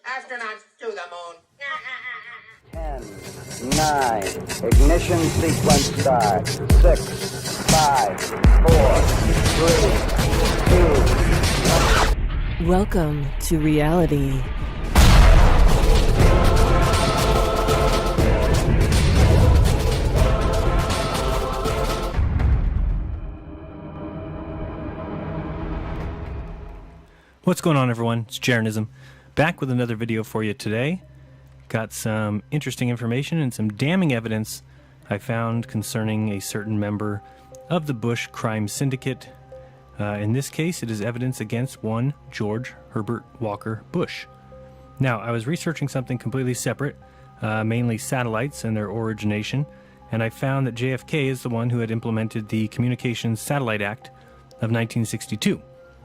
Astronauts to the moon. 10, 9, ignition sequence start. 6, 5, 4, 3, 2. Welcome to reality. What's going on, everyone? It's Jeranism, back with another video for you today. Got some interesting information and some damning evidence I found concerning a certain member of the Bush crime syndicate. In this case, it is evidence against one George Herbert Walker Bush. Now, I was researching something completely separate, mainly satellites and their origination, and I found that JFK is the one who had implemented the Communications Satellite Act of 1962.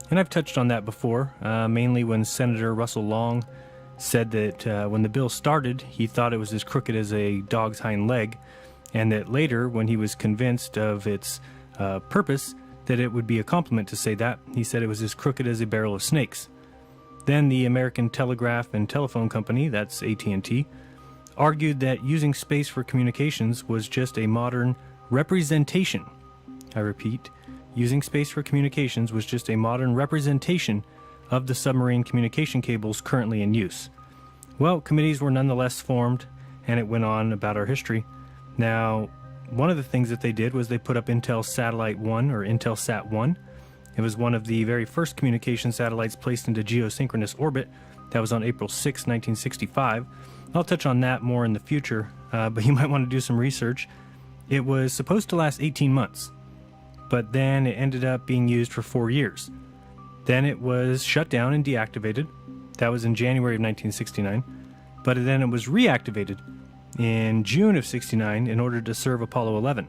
And I've touched on that before, mainly when Senator Russell Long said that when the bill started, he thought it was as crooked as a dog's hind leg, and that later, when he was convinced of its purpose, that it would be a compliment to say that, he said it was as crooked as a barrel of snakes. Then the American Telegraph and Telephone Company, that's AT&T, argued that using space for communications was just a modern representation. I repeat, using space for communications was just a modern representation of the submarine communication cables currently in use. Well, committees were nonetheless formed, and it went on about our history. Now, one of the things that they did was they put up Intel Satellite 1, or Intelsat 1. It was one of the very first communication satellites placed into geosynchronous orbit. That was on April 6, 1965. I'll touch on that more in the future, but you might want to do some research. It was supposed to last 18 months. But then it ended up being used for 4 years. Then it was shut down and deactivated. That was in January of 1969. But then it was reactivated in June of 69 in order to serve Apollo 11.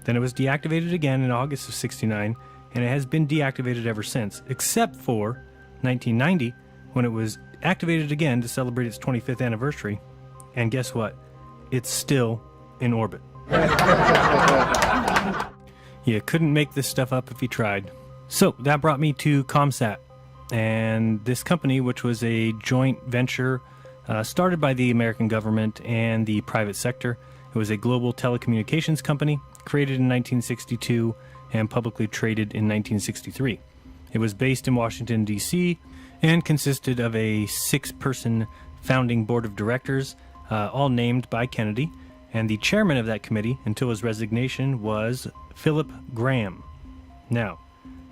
Then it was deactivated again in August of 69, and it has been deactivated ever since, except for 1990, when it was activated again to celebrate its 25th anniversary. And guess what? It's still in orbit. You couldn't make this stuff up if you tried. So that brought me to ComSat, and this company, which was a joint venture started by the American government and the private sector. It was a global telecommunications company created in 1962 and publicly traded in 1963. It was based in Washington, D.C., and consisted of a 6-person founding board of directors, all named by Kennedy. And the chairman of that committee, until his resignation, was Philip Graham. Now,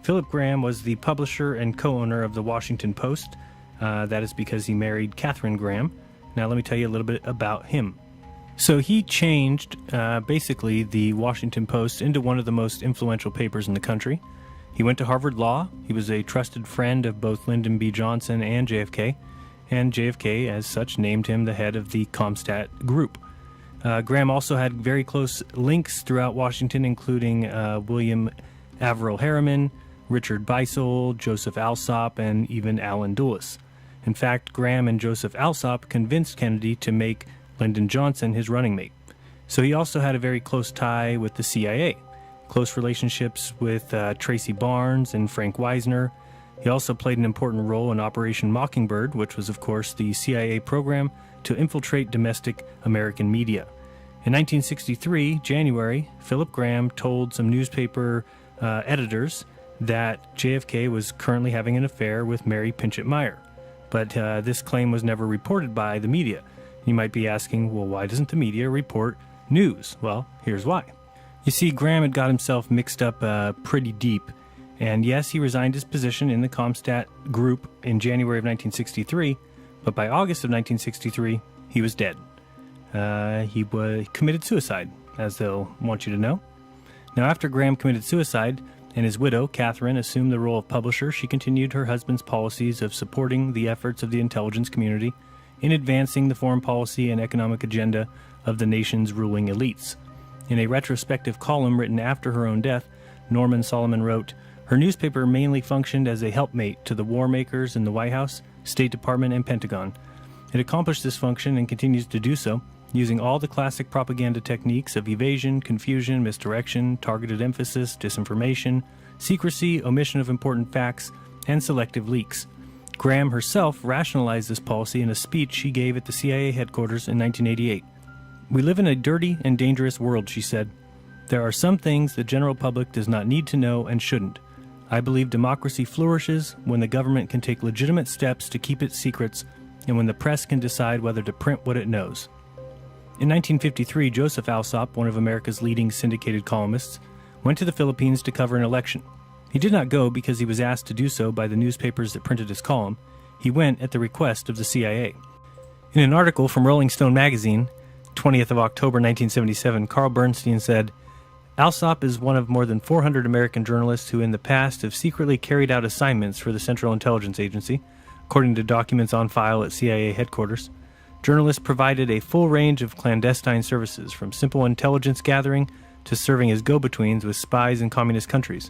Philip Graham was the publisher and co-owner of the Washington Post. That is because he married Catherine Graham. Now, let me tell you a little bit about him. So he changed, basically, the Washington Post into one of the most influential papers in the country. He went to Harvard Law. He was a trusted friend of both Lyndon B. Johnson and JFK. And JFK, as such, named him the head of the ComStat group. Graham also had very close links throughout Washington, including William Averill Harriman, Richard Beisel, Joseph Alsop, and even Allen Dulles. In fact, Graham and Joseph Alsop convinced Kennedy to make Lyndon Johnson his running mate. So he also had a very close tie with the CIA, close relationships with Tracy Barnes and Frank Wisner. He also played an important role in Operation Mockingbird, which was, of course, the CIA program to infiltrate domestic American media. In 1963, January, Philip Graham told some newspaper editors that JFK was currently having an affair with Mary Pinchot Meyer. But this claim was never reported by the media. You might be asking, well, why doesn't the media report news? Well, here's why. You see, Graham had got himself mixed up pretty deep. And yes, he resigned his position in the ComStat group in January of 1963, but by August of 1963, he was dead. He committed suicide, as they'll want you to know. Now, after Graham committed suicide and his widow, Catherine, assumed the role of publisher, she continued her husband's policies of supporting the efforts of the intelligence community in advancing the foreign policy and economic agenda of the nation's ruling elites. In a retrospective column written after her own death, Norman Solomon wrote, "Her newspaper mainly functioned as a helpmate to the war makers in the White House, State Department, and Pentagon. It accomplished this function and continues to do so, using all the classic propaganda techniques of evasion, confusion, misdirection, targeted emphasis, disinformation, secrecy, omission of important facts, and selective leaks. Graham herself rationalized this policy in a speech she gave at the CIA headquarters in 1988. "We live in a dirty and dangerous world," she said. "There are some things the general public does not need to know and shouldn't. I believe democracy flourishes when the government can take legitimate steps to keep its secrets and when the press can decide whether to print what it knows." In 1953, Joseph Alsop, one of America's leading syndicated columnists, went to the Philippines to cover an election. He did not go because he was asked to do so by the newspapers that printed his column. He went at the request of the CIA. In an article from Rolling Stone magazine, 20th of October 1977, Carl Bernstein said, "Alsop is one of more than 400 American journalists who in the past have secretly carried out assignments for the Central Intelligence Agency, according to documents on file at CIA headquarters. Journalists provided a full range of clandestine services, from simple intelligence gathering to serving as go-betweens with spies in communist countries.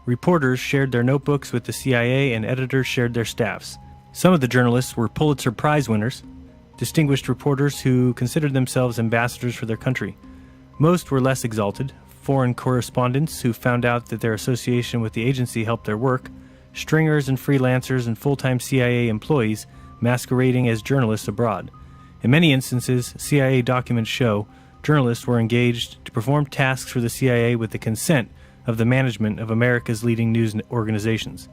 Reporters shared their notebooks with the CIA and editors shared their staffs. Some of the journalists were Pulitzer Prize winners, distinguished reporters who considered themselves ambassadors for their country. Most were less exalted, foreign correspondents who found out that their association with the agency helped their work, stringers and freelancers and full-time CIA employees masquerading as journalists abroad. In many instances, CIA documents show journalists were engaged to perform tasks for the CIA with the consent of the management of America's leading news organizations."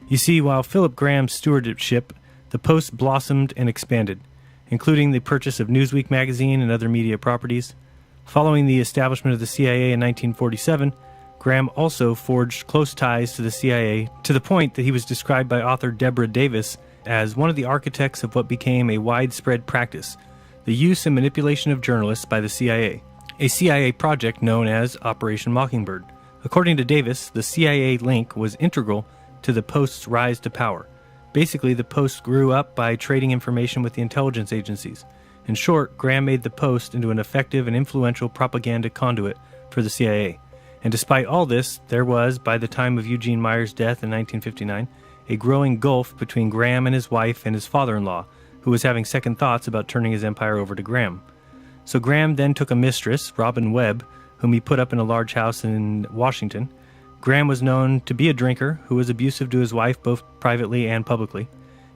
You see, while Philip Graham's stewardship, the Post blossomed and expanded, including the purchase of Newsweek magazine and other media properties. Following the establishment of the CIA in 1947, Graham also forged close ties to the CIA to the point that he was described by author Deborah Davis as one of the architects of what became a widespread practice, the use and manipulation of journalists by the CIA, a CIA project known as Operation Mockingbird. According to Davis, the CIA link was integral to the Post's rise to power. Basically, the Post grew up by trading information with the intelligence agencies. In short, Graham made the Post into an effective and influential propaganda conduit for the CIA. And despite all this, there was, by the time of Eugene Meyer's death in 1959, a growing gulf between Graham and his wife and his father-in-law, who was having second thoughts about turning his empire over to Graham. So Graham then took a mistress, Robin Webb, whom he put up in a large house in Washington. Graham was known to be a drinker who was abusive to his wife both privately and publicly.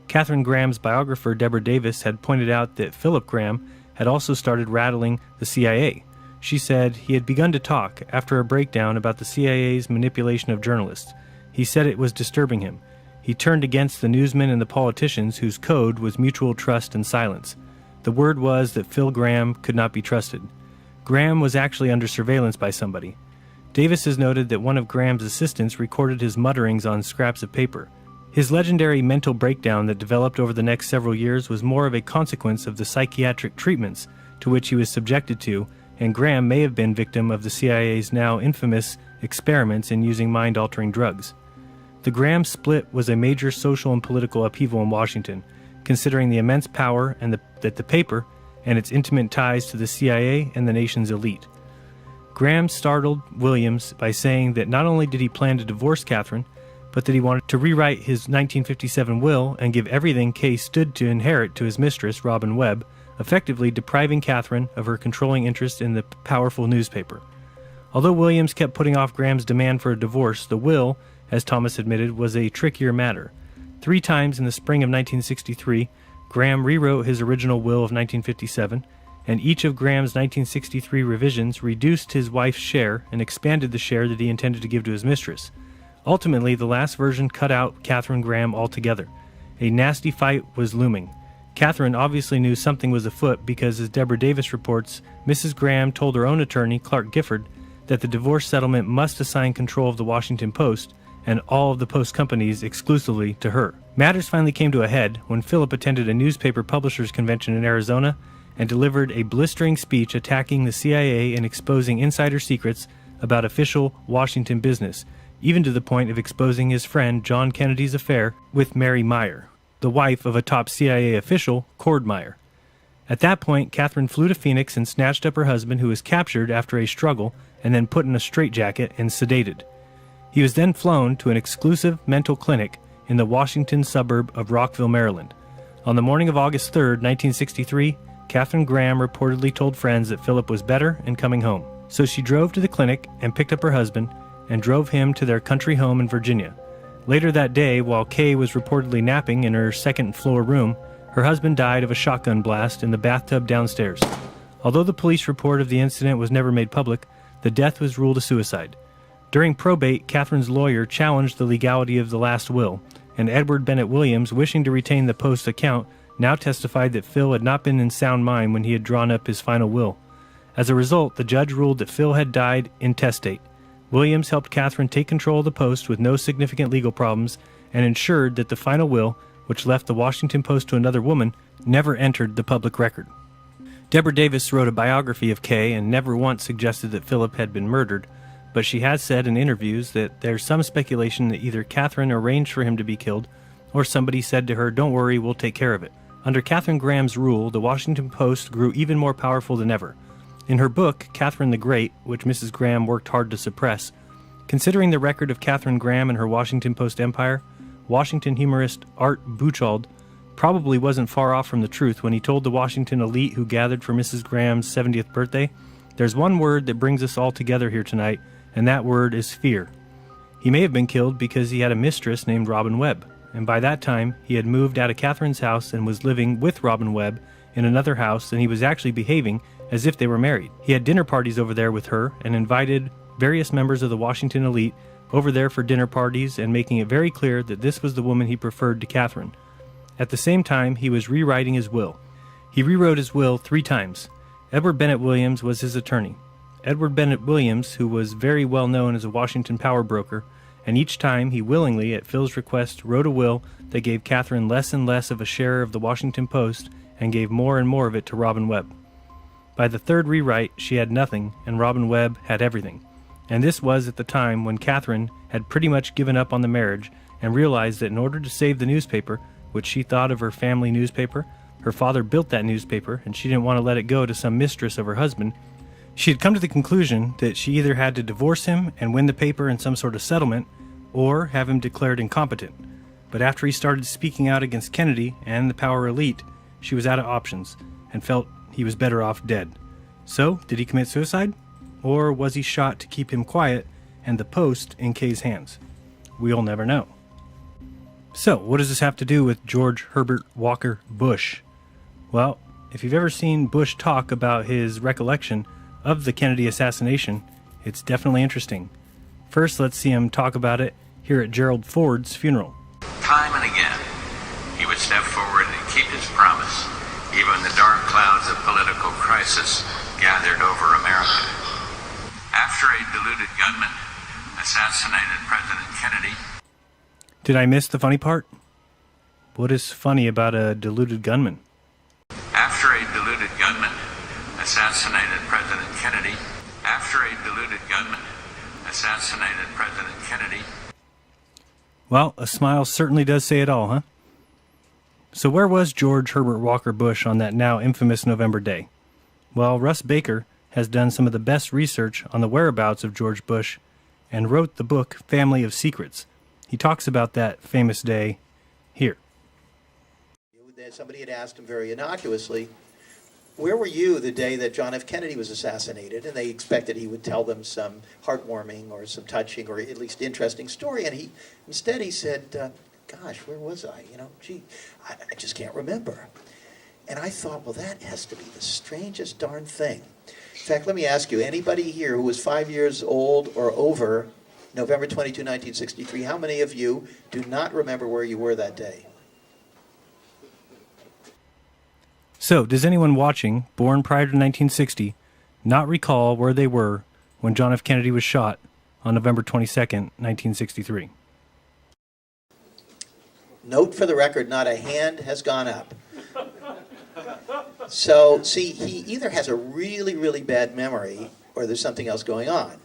Katharine Graham's biographer, Deborah Davis, had pointed out that Philip Graham had also started rattling the CIA. She said he had begun to talk after a breakdown about the CIA's manipulation of journalists. He said it was disturbing him. He turned against the newsmen and the politicians whose code was mutual trust and silence. The word was that Phil Graham could not be trusted. Graham was actually under surveillance by somebody. Davis has noted that one of Graham's assistants recorded his mutterings on scraps of paper. His legendary mental breakdown that developed over the next several years was more of a consequence of the psychiatric treatments to which he was subjected to, and Graham may have been victim of the CIA's now infamous experiments in using mind-altering drugs. The Graham split was a major social and political upheaval in Washington, considering the immense power that the paper and its intimate ties to the CIA and the nation's elite. Graham startled Williams by saying that not only did he plan to divorce Katharine, but that he wanted to rewrite his 1957 will and give everything Kay stood to inherit to his mistress, Robin Webb, effectively depriving Katharine of her controlling interest in the powerful newspaper. Although Williams kept putting off Graham's demand for a divorce, the will, as Thomas admitted, was a trickier matter. 3 times in the spring of 1963, Graham rewrote his original will of 1957, and each of Graham's 1963 revisions reduced his wife's share and expanded the share that he intended to give to his mistress. Ultimately, the last version cut out Katharine Graham altogether. A nasty fight was looming. Katharine obviously knew something was afoot because, as Deborah Davis reports, Mrs. Graham told her own attorney, Clark Gifford, that the divorce settlement must assign control of the Washington Post and all of the Post companies exclusively to her. Matters finally came to a head when Philip attended a newspaper publishers convention in Arizona and delivered a blistering speech attacking the CIA and exposing insider secrets about official Washington business, even to the point of exposing his friend John Kennedy's affair with Mary Meyer, the wife of a top CIA official, Cord Meyer. At that point, Katharine flew to Phoenix and snatched up her husband, who was captured after a struggle and then put in a straitjacket and sedated. He was then flown to an exclusive mental clinic in the Washington suburb of Rockville, Maryland. On the morning of August 3, 1963, Katharine Graham reportedly told friends that Philip was better and coming home. So she drove to the clinic and picked up her husband and drove him to their country home in Virginia. Later that day, while Kay was reportedly napping in her second-floor room, her husband died of a shotgun blast in the bathtub downstairs. Although the police report of the incident was never made public, the death was ruled a suicide. During probate, Catherine's lawyer challenged the legality of the last will, and Edward Bennett Williams, wishing to retain the Post account, now testified that Phil had not been in sound mind when he had drawn up his final will. As a result, the judge ruled that Phil had died intestate. Williams helped Catherine take control of the Post with no significant legal problems and ensured that the final will, which left the Washington Post to another woman, never entered the public record. Deborah Davis wrote a biography of Kay and never once suggested that Philip had been murdered, but she has said in interviews that there's some speculation that either Catherine arranged for him to be killed or somebody said to her, "Don't worry, we'll take care of it." Under Catherine Graham's rule, the Washington Post grew even more powerful than ever. In her book, Catherine the Great, which Mrs. Graham worked hard to suppress, considering the record of Catherine Graham and her Washington Post empire, Washington humorist Art Buchwald probably wasn't far off from the truth when he told the Washington elite who gathered for Mrs. Graham's 70th birthday, "There's one word that brings us all together here tonight, and that word is fear." He may have been killed because he had a mistress named Robin Webb, and by that time he had moved out of Catherine's house and was living with Robin Webb in another house, and he was actually behaving as if they were married. He had dinner parties over there with her and invited various members of the Washington elite over there for dinner parties and making it very clear that this was the woman he preferred to Catherine. At the same time, he was rewriting his will. He rewrote his will 3 times. Edward Bennett Williams was his attorney. Edward Bennett Williams, who was very well known as a Washington power broker, and each time he willingly, at Phil's request, wrote a will that gave Catherine less and less of a share of the Washington Post and gave more and more of it to Robin Webb. By the 3rd rewrite, she had nothing, and Robin Webb had everything. And this was at the time when Catherine had pretty much given up on the marriage and realized that in order to save the newspaper, which she thought of her family newspaper, her father built that newspaper, and she didn't want to let it go to some mistress of her husband. She had come to the conclusion that she either had to divorce him and win the paper in some sort of settlement, or have him declared incompetent. But after he started speaking out against Kennedy and the power elite, she was out of options, and felt he was better off dead. So, did he commit suicide? Or was he shot to keep him quiet and the Post in Kay's hands? We'll never know. So, what does this have to do with George Herbert Walker Bush? Well, if you've ever seen Bush talk about his recollection of the Kennedy assassination, it's definitely interesting. First, let's see him talk about it here at Gerald Ford's funeral. Time and again, he would step forward and keep his promise, even when the dark clouds of political crisis gathered over America. After a deluded gunman assassinated President Kennedy. Did I miss the funny part? What is funny about a deluded gunman? After a deluded gunman assassinated President Kennedy. After a deluded gunman assassinated President Kennedy. Well, a smile certainly does say it all, huh? So where was George Herbert Walker Bush on that now infamous November day? Well, Russ Baker has done some of the best research on the whereabouts of George Bush and wrote the book Family of Secrets. He talks about that famous day here. Somebody had asked him very innocuously, where were you the day that John F. Kennedy was assassinated? And they expected he would tell them some heartwarming or some touching or at least interesting story. And instead he said, gosh, where was I? I just can't remember. And I thought, well, that has to be the strangest darn thing. In fact, let me ask you, anybody here who was 5 years old or over November 22, 1963, how many of you do not remember where you were that day? So, does anyone watching, born prior to 1960, not recall where they were when John F. Kennedy was shot on November 22nd, 1963? Note for the record, not a hand has gone up. So, see, he either has a really, really bad memory or there's something else going on.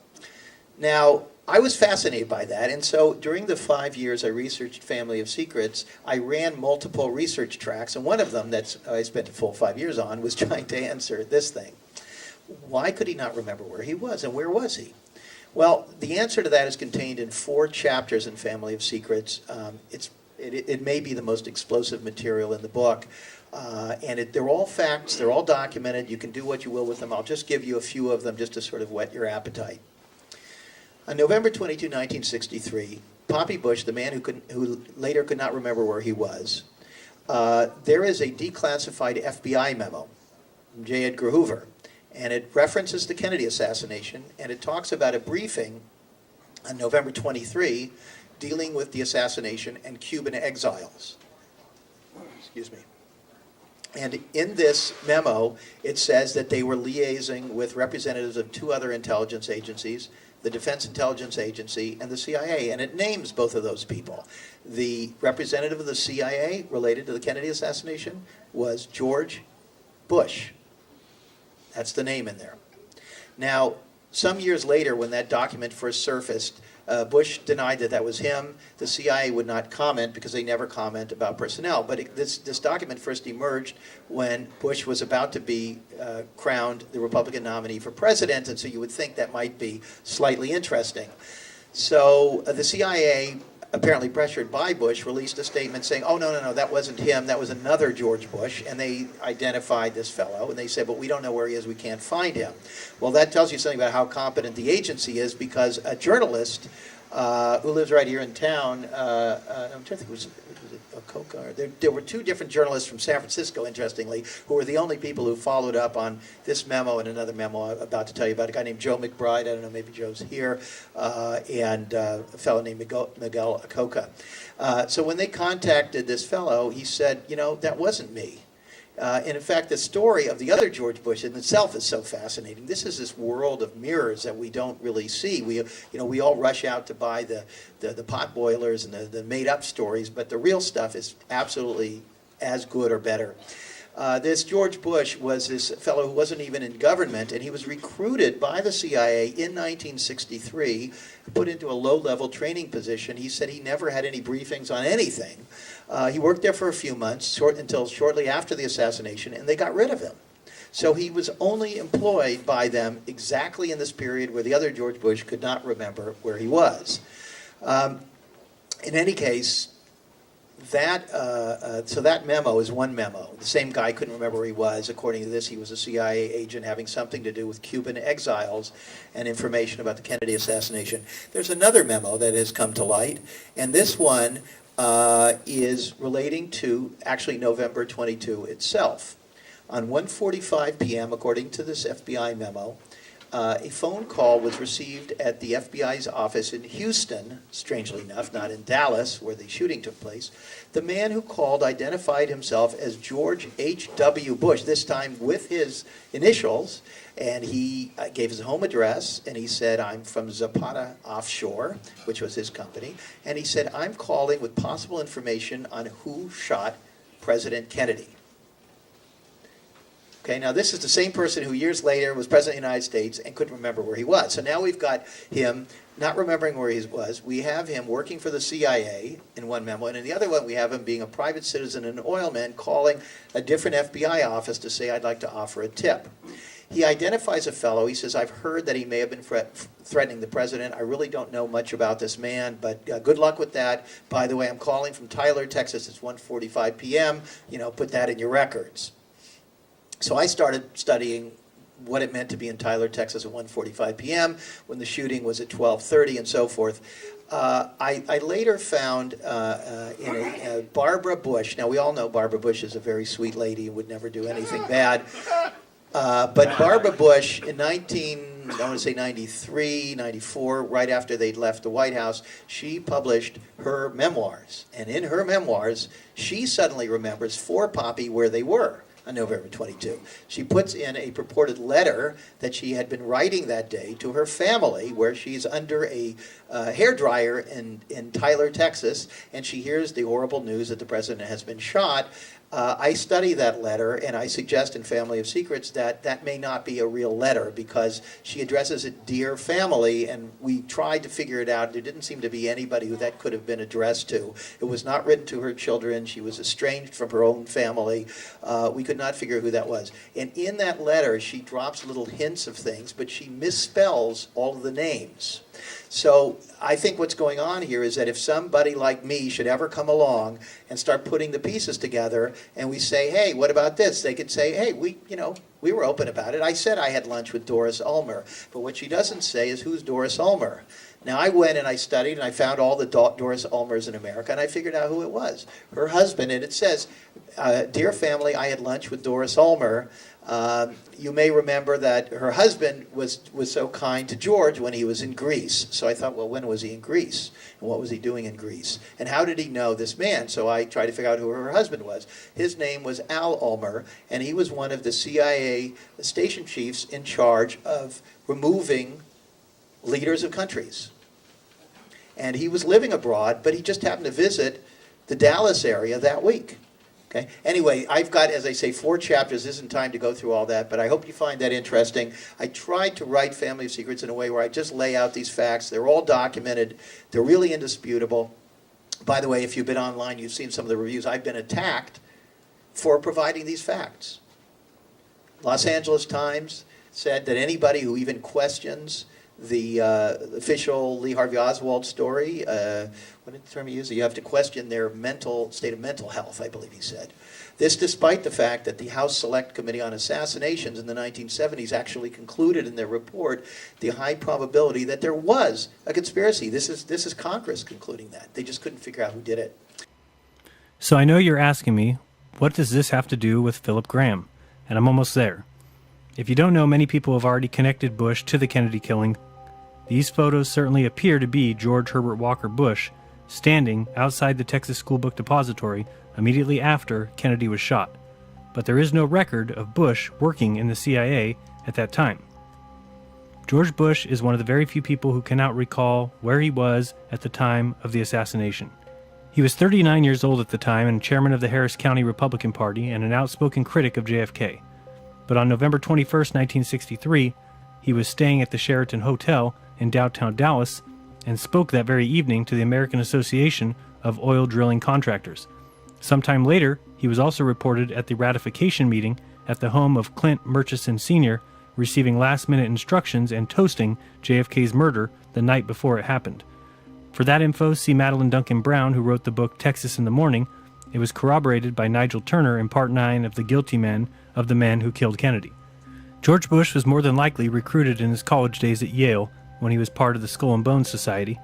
Now, I was fascinated by that, and so during the 5 years I researched Family of Secrets, I ran multiple research tracks, and one of them that I spent a full 5 years on was trying to answer this thing. Why could he not remember where he was, and where was he? Well, the answer to that is contained in 4 chapters in Family of Secrets. It may be the most explosive material in the book, and they're all facts, they're all documented, you can do what you will with them. I'll just give you a few of them just to sort of whet your appetite. On November 22, 1963, Poppy Bush, the man who later could not remember where he was, there is a declassified FBI memo from J. Edgar Hoover, and it references the Kennedy assassination, and it talks about a briefing on November 23 dealing with the assassination and Cuban exiles. Excuse me. And in this memo, it says that they were liaising with representatives of two other intelligence agencies, the Defense Intelligence Agency and the CIA, and it names both of those people. The representative of the CIA related to the Kennedy assassination was George Bush. That's the name in there. Now, some years later, when that document first surfaced, Bush denied that was him. The CIA would not comment because they never comment about personnel. But this document first emerged when Bush was about to be crowned the Republican nominee for president, and so you would think that might be slightly interesting. So the CIA, apparently pressured by Bush, released a statement saying, oh, no, that wasn't him, that was another George Bush, and they identified this fellow, and they said, but we don't know where he is, we can't find him. Well, that tells you something about how competent the agency is, because a journalist who lives right here in town, I'm trying to think, was it Okoka? There were two different journalists from San Francisco, interestingly, who were the only people who followed up on this memo and another memo I'm about to tell you about, a guy named Joe McBride, I don't know, maybe Joe's here, and a fellow named Miguel Okoka. So when they contacted this fellow, he said, that wasn't me. And in fact, the story of the other George Bush in itself is so fascinating. This is this world of mirrors that we don't really see. We all rush out to buy the pot boilers and the made-up stories, but the real stuff is absolutely as good or better. This George Bush was this fellow who wasn't even in government, and he was recruited by the CIA in 1963, put into a low-level training position. He said he never had any briefings on anything. He worked there for a few months, until shortly after the assassination, and they got rid of him. So he was only employed by them exactly in this period where the other George Bush could not remember where he was. In any case, so that memo is one memo. The same guy couldn't remember where he was. According to this, he was a CIA agent having something to do with Cuban exiles and information about the Kennedy assassination. There's another memo that has come to light, and this one is relating to actually November 22 itself. On 1:45 p.m., according to this FBI memo, a phone call was received at the FBI's office in Houston, strangely enough, not in Dallas, where the shooting took place. The man who called identified himself as George H.W. Bush, this time with his initials, and he gave his home address, and he said, I'm from Zapata Offshore, which was his company, and he said, I'm calling with possible information on who shot President Kennedy. Okay, now this is the same person who years later was president of the United States and couldn't remember where he was. So now we've got him not remembering where he was. We have him working for the CIA in one memo, and in the other one we have him being a private citizen and an oilman calling a different FBI office to say, I'd like to offer a tip. He identifies a fellow. He says, I've heard that he may have been threatening the president. I really don't know much about this man, but good luck with that. By the way, I'm calling from Tyler, Texas. It's 1:45 p.m. Put that in your records. So I started studying what it meant to be in Tyler, Texas at 1:45 p.m. when the shooting was at 12:30 and so forth. I later found in Barbara Bush. Now, we all know Barbara Bush is a very sweet lady and would never do anything bad. But Barbara Bush in 93, 94, right after they'd left the White House, she published her memoirs. And in her memoirs, she suddenly remembers for Poppy where they were on November 22. She puts in a purported letter that she had been writing that day to her family, where she's under a hairdryer in Tyler, Texas, and she hears the horrible news that the president has been shot. I study that letter, and I suggest in Family of Secrets that that may not be a real letter, because she addresses it Dear Family, and we tried to figure it out. There didn't seem to be anybody who that could have been addressed to. It was not written to her children. She was estranged from her own family. We could not figure who that was. And in that letter, she drops little hints of things, but she misspells all of the names. So I think what's going on here is that if somebody like me should ever come along and start putting the pieces together, and we say, hey, what about this? They could say, hey, we were open about it. I said I had lunch with Doris Ulmer. But what she doesn't say is, who's Doris Ulmer? Now, I went and I studied, and I found all the Doris Ulmers in America, and I figured out who it was. Her husband, and it says, "Dear family, I had lunch with Doris Ulmer." You may remember that her husband was so kind to George when he was in Greece. So I thought, well, when was he in Greece? And what was he doing in Greece? And how did he know this man? So I tried to figure out who her husband was. His name was Al Ulmer, and he was one of the CIA station chiefs in charge of removing leaders of countries. And he was living abroad, but he just happened to visit the Dallas area that week. Okay. Anyway, I've got, as I say, 4 chapters. This isn't time to go through all that, but I hope you find that interesting. I tried to write Family of Secrets in a way where I just lay out these facts. They're all documented. They're really indisputable. By the way, if you've been online, you've seen some of the reviews. I've been attacked for providing these facts. Los Angeles Times said that anybody who even questions the official Lee Harvey Oswald story, what did the term he used? You have to question their state of mental health, I believe he said. This despite the fact that the House Select Committee on Assassinations in the 1970s actually concluded in their report the high probability that there was a conspiracy. This is Congress concluding that. They just couldn't figure out who did it. So I know you're asking me, what does this have to do with Philip Graham? And I'm almost there. If you don't know, many people have already connected Bush to the Kennedy killing. These photos certainly appear to be George Herbert Walker Bush standing outside the Texas School Book Depository immediately after Kennedy was shot. But there is no record of Bush working in the CIA at that time. George Bush is one of the very few people who cannot recall where he was at the time of the assassination. He was 39 years old at the time and chairman of the Harris County Republican Party and an outspoken critic of JFK. But on November 21, 1963, he was staying at the Sheraton Hotel in downtown Dallas and spoke that very evening to the American Association of Oil Drilling Contractors. Sometime later, he was also reported at the ratification meeting at the home of Clint Murchison Sr., receiving last-minute instructions and toasting JFK's murder the night before it happened. For that info, see Madeline Duncan Brown, who wrote the book Texas in the Morning. It was corroborated by Nigel Turner in Part 9 of The Guilty Men of the Men Who Killed Kennedy. George Bush was more than likely recruited in his college days at Yale when he was part of the Skull and Bones Society,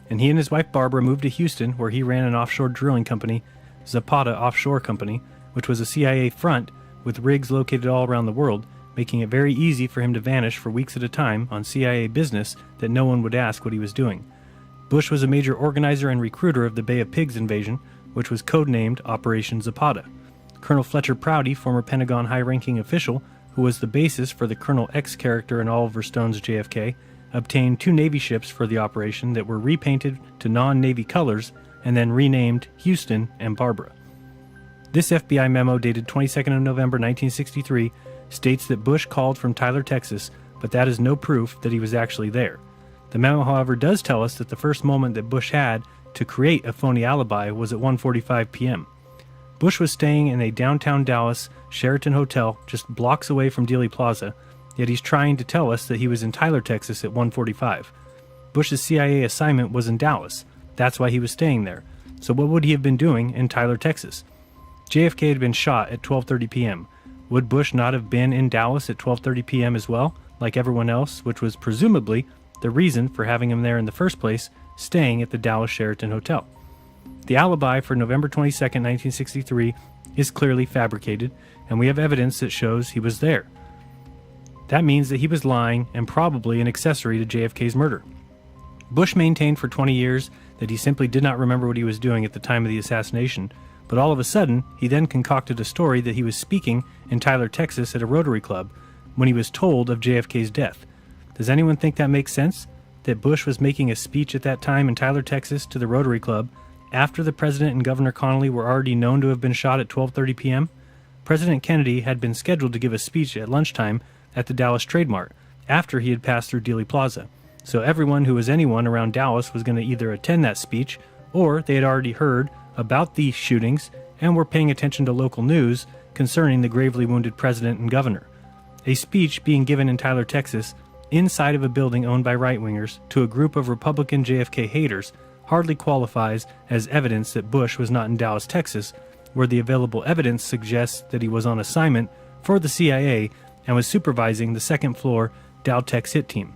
and he and his wife Barbara moved to Houston, where he ran an offshore drilling company, Zapata Offshore Company, which was a CIA front with rigs located all around the world, making it very easy for him to vanish for weeks at a time on CIA business that no one would ask what he was doing. Bush was a major organizer and recruiter of the Bay of Pigs invasion, which was codenamed Operation Zapata. Colonel Fletcher Prouty, former Pentagon high-ranking official, who was the basis for the Colonel X character in Oliver Stone's JFK, obtained 2 Navy ships for the operation that were repainted to non-Navy colors and then renamed Houston and Barbara. This FBI memo, dated 22nd of November 1963, states that Bush called from Tyler, Texas, but that is no proof that he was actually there. The memo, however, does tell us that the first moment that Bush had to create a phony alibi was at 1:45 p.m. Bush was staying in a downtown Dallas Sheraton Hotel just blocks away from Dealey Plaza, yet he's trying to tell us that he was in Tyler, Texas at 1:45. Bush's CIA assignment was in Dallas. That's why he was staying there. So what would he have been doing in Tyler, Texas? JFK had been shot at 12:30 p.m. Would Bush not have been in Dallas at 12:30 p.m. as well, like everyone else, which was presumably the reason for having him there in the first place, staying at the Dallas Sheraton Hotel? The alibi for November 22, 1963 is clearly fabricated, and we have evidence that shows he was there. That means that he was lying and probably an accessory to JFK's murder. Bush maintained for 20 years that he simply did not remember what he was doing at the time of the assassination, but all of a sudden, he then concocted a story that he was speaking in Tyler, Texas at a Rotary Club when he was told of JFK's death. Does anyone think that makes sense? That Bush was making a speech at that time in Tyler, Texas to the Rotary Club after the President and Governor Connally were already known to have been shot at 12:30 p.m.? President Kennedy had been scheduled to give a speech at lunchtime at the Dallas Trade Mart after he had passed through Dealey Plaza. So everyone who was anyone around Dallas was going to either attend that speech or they had already heard about these shootings and were paying attention to local news concerning the gravely wounded president and governor. A speech being given in Tyler, Texas, inside of a building owned by right-wingers to a group of Republican JFK haters hardly qualifies as evidence that Bush was not in Dallas, Texas, where the available evidence suggests that he was on assignment for the CIA and was supervising the second-floor Dowtex hit team.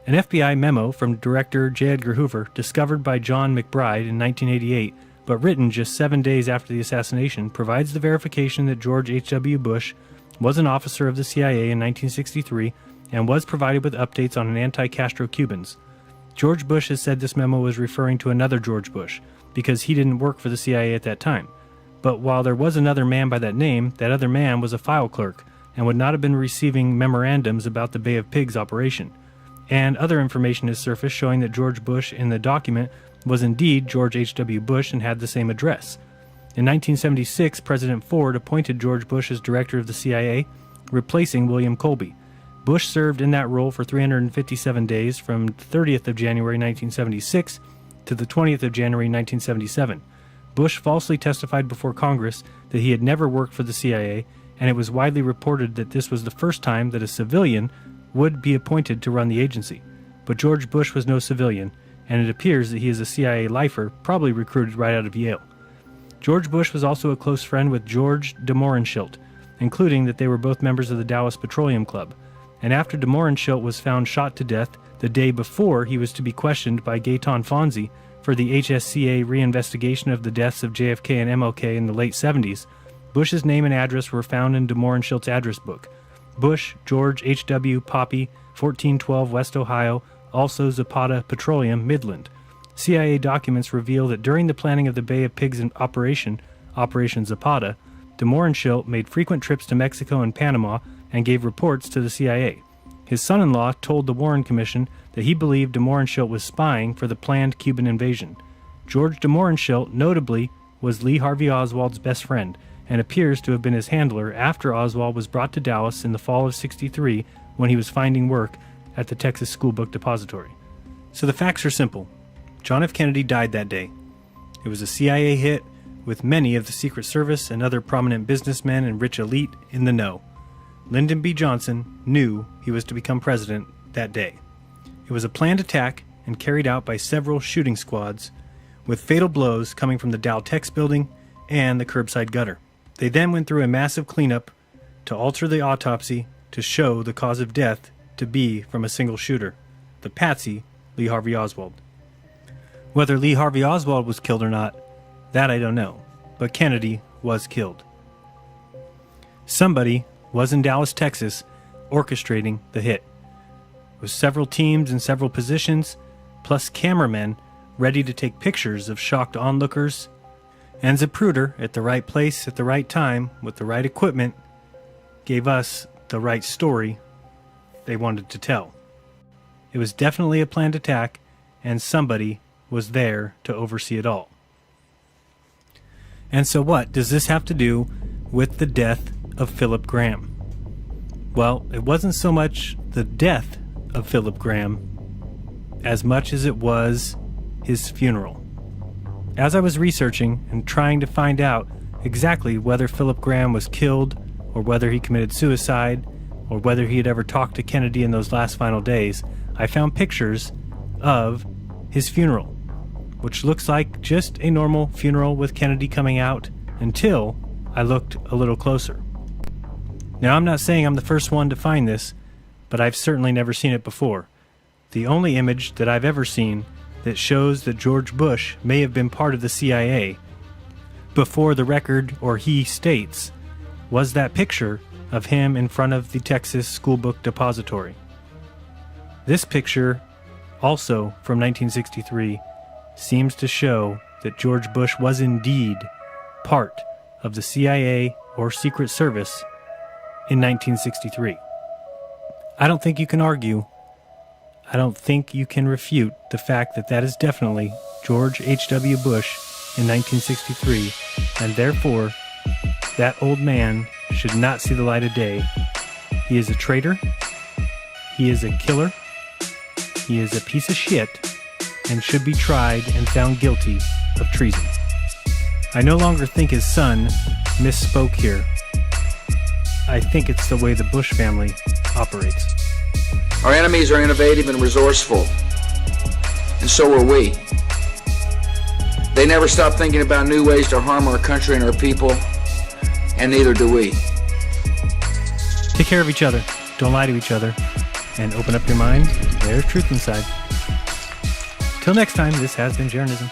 An FBI memo from Director J. Edgar Hoover, discovered by John McBride in 1988, but written just 7 days after the assassination, provides the verification that George H.W. Bush was an officer of the CIA in 1963 and was provided with updates on an anti-Castro Cubans. George Bush has said this memo was referring to another George Bush, because he didn't work for the CIA at that time. But while there was another man by that name, that other man was a file clerk, and would not have been receiving memorandums about the Bay of Pigs operation. And other information has surfaced showing that George Bush in the document was indeed George H.W. Bush and had the same address. In 1976, President Ford appointed George Bush as director of the CIA, replacing William Colby. Bush served in that role for 357 days from 30th of January 1976 to the 20th of January 1977. Bush falsely testified before Congress that he had never worked for the CIA, and it was widely reported that this was the first time that a civilian would be appointed to run the agency. But George Bush was no civilian, and it appears that he is a CIA lifer, probably recruited right out of Yale. George Bush was also a close friend with George de Mohrenschildt, including that they were both members of the Dallas Petroleum Club. And after de Mohrenschildt was found shot to death the day before he was to be questioned by Gaetan Fonzi for the HSCA reinvestigation of the deaths of JFK and MLK in the late 70s, Bush's name and address were found in de Mohrenschildt's address book. Bush, George H.W. Poppy, 1412 West Ohio, also Zapata Petroleum, Midland. CIA documents reveal that during the planning of the Bay of Pigs Operation Zapata, de Mohrenschildt made frequent trips to Mexico and Panama and gave reports to the CIA. His son-in-law told the Warren Commission that he believed de Mohrenschildt was spying for the planned Cuban invasion. George de Mohrenschildt, notably, was Lee Harvey Oswald's best friend, and appears to have been his handler after Oswald was brought to Dallas in the fall of '63 when he was finding work at the Texas School Book Depository. So the facts are simple. John F. Kennedy died that day. It was a CIA hit with many of the Secret Service and other prominent businessmen and rich elite in the know. Lyndon B. Johnson knew he was to become president that day. It was a planned attack and carried out by several shooting squads, with fatal blows coming from the Dow Tex building and the curbside gutter. They then went through a massive cleanup to alter the autopsy to show the cause of death to be from a single shooter, the patsy, Lee Harvey Oswald. Whether Lee Harvey Oswald was killed or not, that I don't know, but Kennedy was killed. Somebody was in Dallas, Texas, orchestrating the hit, with several teams in several positions, plus cameramen ready to take pictures of shocked onlookers, and Zapruder, at the right place at the right time, with the right equipment, gave us the right story they wanted to tell. It was definitely a planned attack, and somebody was there to oversee it all. And so what does this have to do with the death of Philip Graham? Well, it wasn't so much the death of Philip Graham as much as it was his funeral. As I was researching and trying to find out exactly whether Philip Graham was killed or whether he committed suicide or whether he had ever talked to Kennedy in those last final days, I found pictures of his funeral, which looks like just a normal funeral with Kennedy coming out until I looked a little closer. Now, I'm not saying I'm the first one to find this, but I've certainly never seen it before. The only image that I've ever seen that shows that George Bush may have been part of the CIA before the record, or he states, was that picture of him in front of the Texas School Book Depository. This picture, also from 1963, seems to show that George Bush was indeed part of the CIA or Secret Service in 1963. I don't think you can argue, I don't think you can refute the fact that that is definitely George H.W. Bush in 1963, and therefore, that old man should not see the light of day. He is a traitor, he is a killer, he is a piece of shit, and should be tried and found guilty of treason. I no longer think his son misspoke here. I think it's the way the Bush family operates. Our enemies are innovative and resourceful, and so are we. They never stop thinking about new ways to harm our country and our people, and neither do we. Take care of each other. Don't lie to each other. and open up your mind. There's truth inside. Till next time, this has been Journalism.